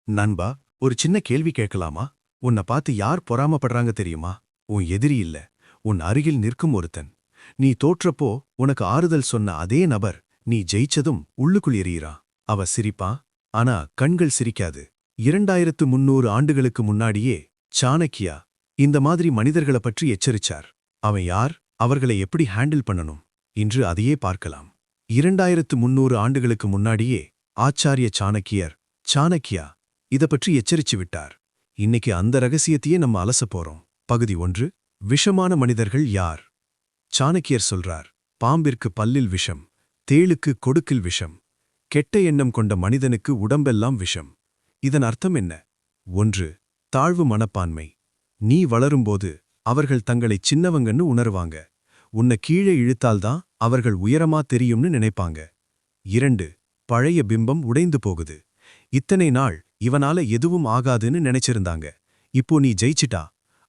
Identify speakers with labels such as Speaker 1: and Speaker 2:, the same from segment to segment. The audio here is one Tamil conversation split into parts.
Speaker 1: நண்பா, ஒரு சின்ன கேள்வி கேட்கலாமா? உன்னை பார்த்து யார் பொறாமப்படுறாங்க தெரியுமா? உன் எதிரி இல்ல, உன் அருகில் நிற்கும் ஒருத்தன். நீ தோற்றப்போ உனக்கு ஆறுதல் சொன்ன அதே நபர் நீ ஜெயிச்சதும் உள்ளுக்குள் எரியிறான். அவ சிரிப்பா, ஆனா கண்கள் சிரிக்காது. 2300 ஆண்டுகளுக்கு முன்னாடியே சாணக்கியா இந்த மாதிரி மனிதர்கள பற்றி எச்சரிச்சார். அவன் யார்? அவர்களை எப்படி ஹேண்டில் பண்ணணும்? இன்று அதையே பார்க்கலாம். 2300 ஆண்டுகளுக்கு முன்னாடியே ஆச்சாரிய சாணக்கியா இத பற்றி எச்சரிச்சு விட்டார். இன்னைக்கு அந்த ரகசியத்தையே நம்ம அலச போறோம். பகுதி 1. விஷமான மனிதர்கள் யார்? சாணக்கியர் சொல்றார், பாம்பிற்கு பல்லில் விஷம், தேளுக்கு கொடுக்கில் விஷம், கெட்ட எண்ணம் கொண்ட மனிதனுக்கு உடம்பெல்லாம் விஷம். இதன் அர்த்தம் என்ன? 1. தாழ்வு மனப்பான்மை. நீ வளரும்போது அவர்கள் தங்களை சின்னவங்கன்னு உணருவாங்க. உன்னை கீழே இழுத்தால்தான் அவர்கள் உயரமா தெரியும்னு நினைப்பாங்க. 2. பழைய பிம்பம் உடைந்து போகுது. இத்தனை நாள் இவனால எதுவும் ஆகாதுன்னு நினைச்சிருந்தாங்க. இப்போ நீ ஜெயிச்சிட்டா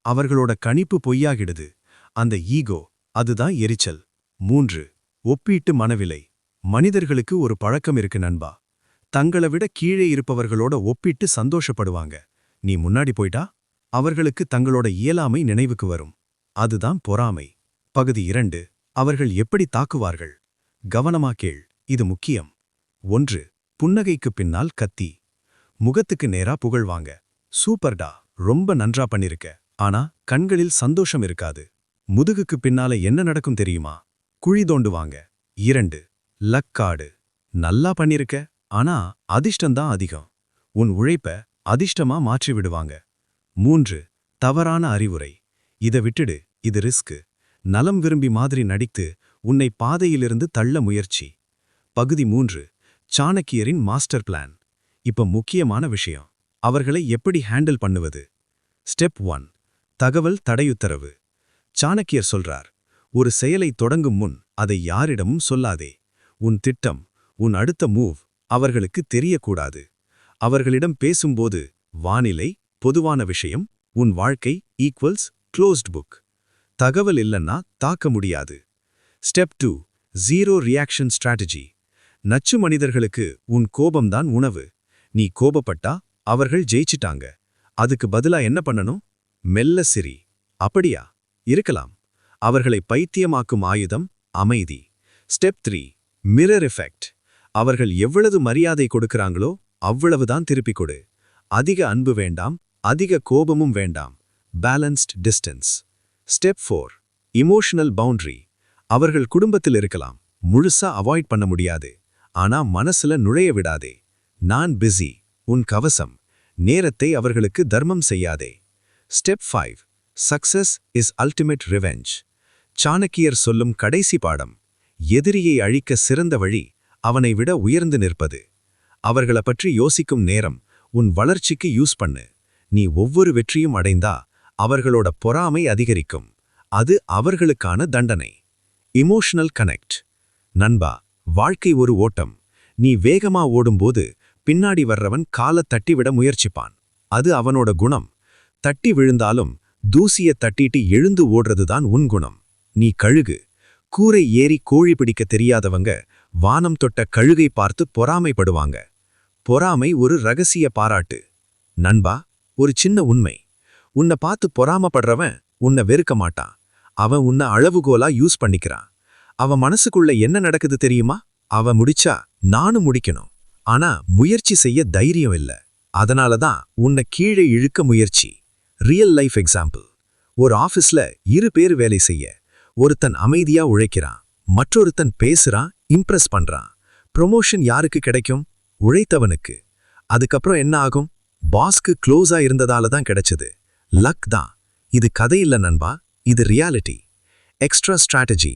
Speaker 1: அவர்களோட கணிப்பு பொய்யாகிடுது. அந்த ஈகோ, அதுதான் எரிச்சல். 3. ஒப்பீட்டு மனவிலை. மனிதர்களுக்கு ஒரு பழக்கம் இருக்கு நண்பா. தங்களை விட கீழே இருப்பவர்களோட ஒப்பிட்டு சந்தோஷப்படுவாங்க. நீ முன்னாடி போயிட்டா அவர்களுக்கு தங்களோட இயலாமை நினைவுக்கு வரும். அதுதான் பொறாமை. பகுதி 2. அவர்கள் எப்படி தாக்குவார்கள்? கவனமா கேள், இது முக்கியம். 1. புன்னகைக்கு பின்னால் கத்தி. முகத்துக்கு நேரா புகழ்வாங்க. சூப்பர்டா, ரொம்ப நன்றா பண்ணிருக்க. ஆனா கண்களில் சந்தோஷம் இருக்காது. முதுகுக்கு பின்னால என்ன நடக்கும் தெரியுமா? குழி தோண்டுவாங்க. 2. லக்காடு. நல்லா பண்ணிருக்க, ஆனா அதிர்ஷ்டம்தான் அதிகம். உன் உழைப்ப அதிர்ஷ்டமா மாற்றி விடுவாங்க. 3. தவறான அறிவுரை. இத விட்டுடு, இது ரிஸ்க். நலம் விரும்பி மாதிரி நடித்து உன்னை பாதையிலிருந்து தள்ள முயற்சி. பகுதி 3. சாணக்கியரின் மாஸ்டர் பிளான். இப்ப முக்கியமான விஷயம். அவர்களை எப்படி ஹேண்டில் பண்ணுவது? ஸ்டெப் 1. தகவல் தடையுத்தரவு. சாணக்கியர் சொல்றார், ஒரு செயலை தொடங்கும் முன் அதை யாரிடமும் சொல்லாதே. உன் திட்டம், உன் அடுத்த மூவ் அவர்களுக்கு தெரியக்கூடாது. அவர்களிடம் பேசும்போது வானிலை, பொதுவான விஷயம், உன் வாழ்க்கை ஈக்குவல்ஸ் க்ளோஸ்ட் புக். தகவல் இல்லன்னா தாக்க முடியாது. ஸ்டெப் 2. Zero reaction strategy. நச்சு மனிதர்களுக்கு உன் கோபம்தான் உணவு. நீ கோபப்பட்டா அவர்கள் ஜெயிச்சிட்டாங்க. அதுக்கு பதிலா என்ன பண்ணணும்? மெல்ல சிரி. அப்படியா? இருக்கலாம். அவர்களை பைத்தியமாக்கும் ஆயுதம் அமைதி. ஸ்டெப் 3. Mirror effect. அவர்கள் எவ்வளவு மரியாதை கொடுக்கறாங்களோ அவ்வளவுதான் திருப்பிக் கொடு. அதிக அன்பு வேண்டாம், அதிக கோபமும் வேண்டாம். Balanced distance. Step 4. Emotional boundary. அவர்கள் குடும்பத்தில் இருக்கலாம், முழுசா அவாய்ட் பண்ண முடியாது. ஆனா மனசுல நுழைய விடாதே. நான் பிஸி, உன் கவசம். நேரத்தை அவர்களுக்கு தர்மம் செய்யாதே. Step 5. Success is ultimate revenge. சாணக்கியர் சொல்லும் கடைசி பாடம், எதிரியை அழிக்க சிறந்த வழி அவனை விட உயர்ந்து நிற்பது. அவர்கள பற்றி யோசிக்கும் நேரம் உன் வளர்ச்சிக்கு யூஸ் பண்ணு. நீ ஒவ்வொரு வெற்றியும் அடைந்தா அவர்களோட பொறாமை அதிகரிக்கும். அது அவர்களுக்கான தண்டனை. Emotional connect. நண்பா, வாழ்க்கை ஒரு ஓட்டம். நீ வேகமா ஓடும்போது பின்னாடி வர்றவன் காலத் தட்டிவிட முயற்சிப்பான். அது அவனோட குணம். தட்டி விழுந்தாலும் தூசிய தட்டிட்டு எழுந்து ஓடுறதுதான் உன் குணம். நீ கழுகு. கூரை ஏறி கோழி பிடிக்க தெரியாதவங்க வானம் தொட்ட கழுகை பார்த்து பொறாமைப்படுவாங்க. பொறாமை ஒரு ரகசிய பாராட்டு. நண்பா, ஒரு சின்ன உண்மை. உன்னை பார்த்து பொறாமப்படுறவன் உன்னை வெறுக்க மாட்டான். அவன் உன்னை அளவுகோலா யூஸ் பண்ணிக்கிறான். அவன் மனசுக்குள்ள என்ன நடக்குது தெரியுமா? அவன் முடிச்சா நானும் முடிக்கணும், ஆனா முயற்சி செய்ய தைரியம் இல்ல. அதனாலதான் உன்னை கீழே இழுக்க முயற்சி. Real life example. ஒரு ஆபீஸ்ல 2 பேர் வேலை செய்ய. ஒருத்தன் அமைதியா உழைக்கிறான், மற்றொருத்தன் பேசுறான், இம்ப்ரெஸ் பண்றான். ப்ரொமோஷன் யாருக்கு கிடைக்கும்? உழைத்தவனுக்கு. அதுக்கப்புறம் என்ன ஆகும்? பாஸ்க்கு க்ளோஸா இருந்ததால தான் கிடைச்சது. லக் தான். இது கதை இல்ல நண்பா, இது reality. Extra strategy.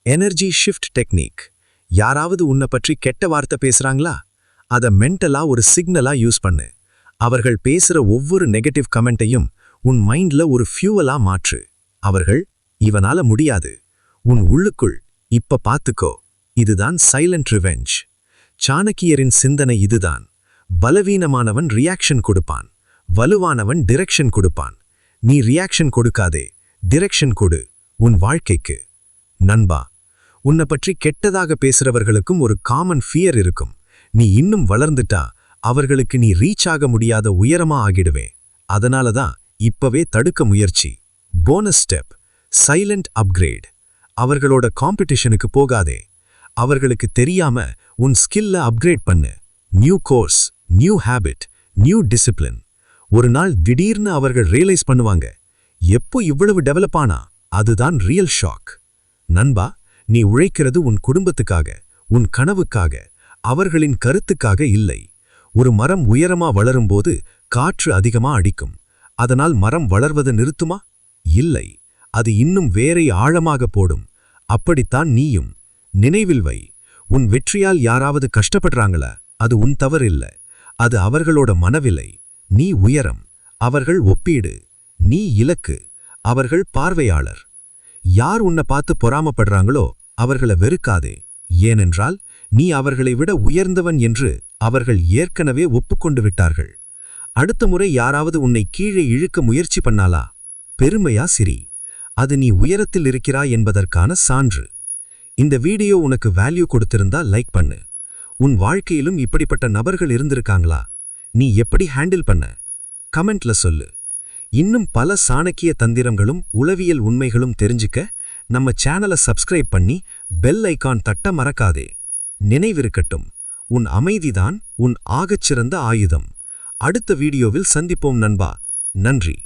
Speaker 1: Energy shift technique. யாராவது உன்னை பற்றி கெட்ட வார்த்தை பேசுறாங்களா? அதை மென்டலா ஒரு சிக்னலா யூஸ் பண்ணு. அவர்கள் பேசுற ஒவ்வொரு நெகட்டிவ் கமெண்ட்டையும் உன் மைண்ட்ல ஒரு ஃபியூவலா மாற்று. அவர்கள், இவனால முடியாது. உன் உள்ளுக்குள், இப்ப பாத்துக்கோ. இதுதான் சைலண்ட் ரிவெஞ்ச். சாணக்கியரின் சிந்தனை இதுதான். பலவீனமானவன் ரியாக்ஷன் கொடுப்பான், வலுவானவன் டிரெக்ஷன் கொடுப்பான். நீ ரியாக்ஷன் கொடுக்காதே, டிரெக்ஷன் கொடு உன் வாழ்க்கைக்கு. நண்பா, உன்னை பற்றி கெட்டதாக பேசுறவர்களுக்கும் ஒரு காமன் ஃபியர் இருக்கும். நீ இன்னும் வளர்ந்துட்டா
Speaker 2: அவர்களுக்கு நீ ரீச் ஆக முடியாத உயரமா ஆகிடுவே. அதனால தான் இப்பவே தடுக்க முயற்சி. Bonus step, silent upgrade. அவர்களோட காம்படிஷனுக்கு போகாதே. அவர்களுக்கு தெரியாம உன் ஸ்கில்ல அப்கிரேட் பண்ணு. New course, new habit, new discipline. ஒரு நாள் திடீர்னு அவர்கள் ரியலைஸ் பண்ணுவாங்க, எப்போ இவ்வளவு டெவலப் ஆனா? அதுதான் ரியல் ஷாக். நண்பா, நீ உழைக்கிறது உன் குடும்பத்துக்காக, உன் கனவுக்காக, அவர்களின் கருத்துக்காக இல்லை. ஒரு மரம் உயரமா வளரும்போது காற்று அதிகமா அடிக்கும். அதனால் மரம் வளர்வதை நிறுத்துமா? இல்லை, அது இன்னும் வேரை ஆழமாக போடும். அப்படித்தான் நீயும். நினைவில் வை, உன் வெற்றியால் யாராவது கஷ்டப்படுறாங்களா? அது உன் தவறு இல்ல, அது அவர்களோட மனவில்லை. நீ உயரம், அவர்கள் ஒப்பீடு. நீ இலக்கு, அவர்கள் பார்வையாளர். யார் உன்னை பார்த்து பொறாமப்படுறாங்களோ அவர்களை வெறுக்காதே. ஏனென்றால் நீ அவர்களை விட உயர்ந்தவன் என்று அவர்கள் ஏற்கனவே ஒப்புக்கொண்டு விட்டார்கள். அடுத்த முறை யாராவது உன்னை கீழே இழுக்க முயற்சி பண்ணாலா? பெருமையா சிரி. அது நீ உயரத்தில் இருக்கிறாய் என்பதற்கான சான்று. இந்த வீடியோ உனக்கு வேல்யூ கொடுத்திருந்தா லைக் பண்ணு. உன் வாழ்க்கையிலும் இப்படிப்பட்ட நபர்கள் இருந்திருக்காங்களா? நீ எப்படி ஹேண்டில் பண்ண? கமெண்ட்ல சொல்லு. இன்னும் பல சாணக்கிய தந்திரங்களும் உளவியல் உண்மைகளும் தெரிஞ்சுக்க நம்ம சேனலை சப்ஸ்கிரைப் பண்ணி பெல் ஐகான் தட்ட மறக்காதே. நினைவிருக்கட்டும், உன் அமைதிதான் உன் ஆகச்சிறந்த ஆயுதம். அடுத்த வீடியோவில் சந்திப்போம் நண்பா. நன்றி.